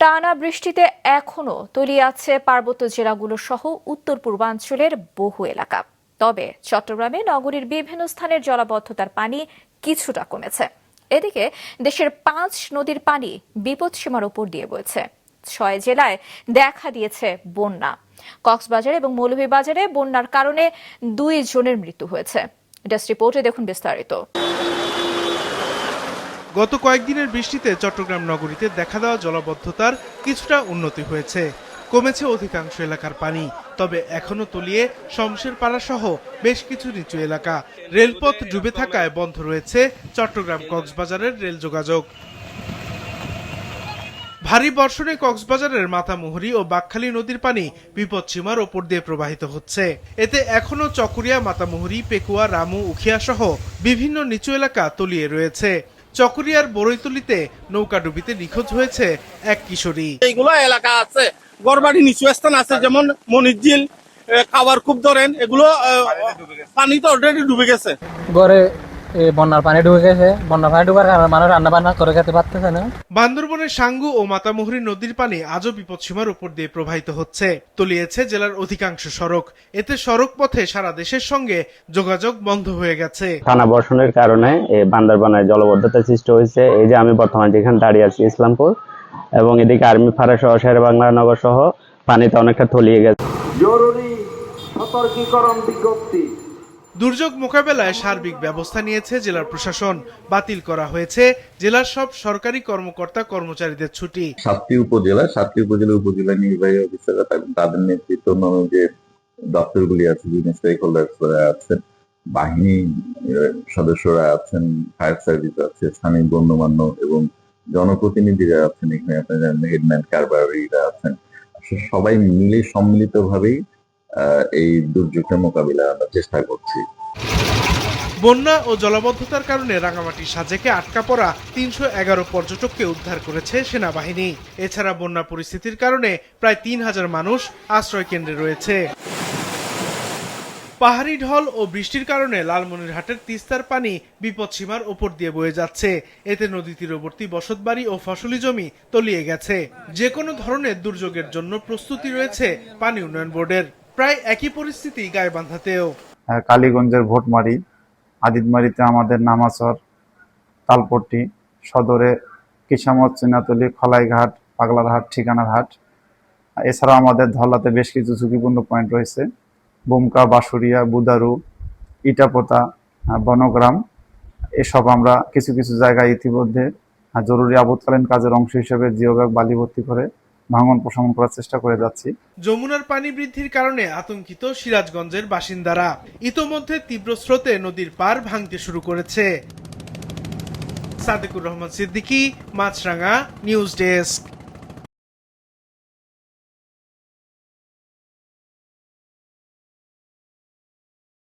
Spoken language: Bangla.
টানা বৃষ্টিতে এখনো তলিয়ে আছে পার্বত্য জেলাগুলো সহ উত্তর পূর্বাঞ্চলের বহু এলাকা। তবে চট্টগ্রামে নগরীর বিভিন্ন স্থানের জলাবদ্ধতার পানি কিছুটা কমেছে। এদিকে দেশের 5 নদীর পানি বিপদসীমার উপর দিয়ে বইছে। 6 জেলায় দেখা দিয়েছে বন্যা। কক্সবাজার এবং মৌলভীবাজারে বন্যার কারণে 2 জনের মৃত্যু হয়েছে। ডেস্ক রিপোর্টে দেখুন বিস্তারিত। গত কয়েকদিনের বৃষ্টিতে চট্টগ্রাম নগরীতে দেখা দেওয়া জলাবদ্ধতার কিছুটা উন্নতি হয়েছে। কমেছে অধিকাংশ এলাকার পানি, তবে এখনো তলিয়ে শমশের পাড়া সহ বেশ কিছু নিচু এলাকা। রেলপথ ডুবে থাকায় বন্ধ রয়েছে চট্টগ্রাম কক্সবাজারের রেল যোগাযোগ। ভারী বর্ষণে কক্সবাজারের মাতামুহুরী ও বাকখালী নদীর পানি বিপদসীমার ওপর দিয়ে প্রবাহিত হচ্ছে। এতে এখনো চকরিয়া, মাতামুহুরী, পেকুয়া, রামু, উখিয়া সহ বিভিন্ন নিচু এলাকা তলিয়ে রয়েছে। চকরিয়ার বড়ইতলিতে নৌকাডুবিতে নিখোঁজ হয়েছে এক কিশোরী। এইগুলো এলাকা আছে, গড়বাড়ি নিচু স্থান আছে, যেমন মনিরঝিল, কাবার খুব ধরেন, এগুলো পানিতে অলরেডি ডুবে গেছে। গড়ে বন্যার পানি ঢুকে গেছে। বন্যার পানি ঢুকার কারণে মানুষ রান্না বান্না করে খেতে পারতেছে না। বান্দরবনের সাঙ্গু ও মাতামুহুরী নদীর পানি আজও বিপদসীমার উপর দিয়ে প্রবাহিত হচ্ছে। তলিয়েছে জেলার অধিকাংশ সড়ক। এতে সড়ক পথে সারা দেশের সঙ্গে যোগাযোগ বন্ধ হয়ে গেছে। টানা বর্ষণের কারণে বান্দরবানে জলবদ্ধতা সৃষ্টি হয়েছে। এই যে আমি বর্তমানে যেখানে দাঁড়িয়ে আছি ইসলামপুর, এবং এদিকে আর্মি ফাঁড়া সহ শেরেবাংলা নগর সহ পানিতে অনেকটা তলিয়ে গেছে। জরুরি সতর্কীকরণ বিজ্ঞপ্তি। দুর্যোগ মোকাবেলায় সার্বিক ব্যবস্থা নিয়েছে জেলার প্রশাসন। বাতিল করা হয়েছে জেলার সব সরকারি কর্মকর্তা কর্মচারীদের ছুটি। 7টি উপজেলা নির্বাহী অফিসাররা তাদের নেতৃত্বে যে দপ্তরগুলি আছে, বিভিন্ন স্টেক হোল্ডার্সরা আছেন, বাহিনী সদস্যরা আছেন, ফায়ার সার্ভিস আছে, স্থানীয় গণ্যমান্য এবং জনপ্রতিনিধিরা আছেন, এখানে আপনারা হেডম্যান কারবারিরা আছেন। সবাই মিলে সম্মিলিতভাবেই এই দুর্যোগের মোকাবিলা আমরা চেষ্টা করছি। বন্যা ও জলাবদ্ধতার কারণে রাঙামাটির সাজেকে আটকা পড়া 311 পর্যটককে উদ্ধার করেছে সেনাবাহিনী। এছাড়া বন্যা পরিস্থিতির কারণে প্রায় 3000 মানুষ আশ্রয় কেন্দ্রে রয়েছে। পাহাড়ি ঢল ও বৃষ্টির কারণে লালমনিরহাটের তিস্তার পানি বিপদসীমার ওপর দিয়ে বয়ে যাচ্ছে। এতে নদী তীরবর্তী বসতবাড়ি ও ফসলি জমি তলিয়ে গেছে। যে কোনো ধরনের দুর্যোগের জন্য প্রস্তুতি রয়েছে পানি উন্নয়ন বোর্ডের। প্রায় একই পরিস্থিতি গাইবান্ধাতেও। কালীগঞ্জের ভোটমারি, আদিতমারিতে আমাদের নামাচর, তালপট্টি, সদরে কিসামত, চিনাতলি, খলাইঘাট, পাগলারহাট, ঠিকানার হাট। এছাড়াও আমাদের ধলাতে বেশ কিছু ঝুঁকিপূর্ণ পয়েন্ট রয়েছে, বুমকা, বাঁশুরিয়া, বুদারু, ইটাপোতা, বনগ্রাম। এসব আমরা কিছু কিছু জায়গায় ইতিমধ্যে জরুরি আপদকালীন কাজের অংশ হিসেবে জিওব্যাগ বালি ভর্তি করে ভাঙন প্রশমন করার চেষ্টা করে যাচ্ছি। যমুনার পানি বৃদ্ধির কারণে আতঙ্কিত সিরাজগঞ্জের বাসিন্দারা। ইতোমধ্যে তীব্র স্রোতে নদীর পার ভাঙতে শুরু করেছে। সাদেকুর রহমান সিদ্দিকী, মাছরাঙা, নিউজ ডেস্ক।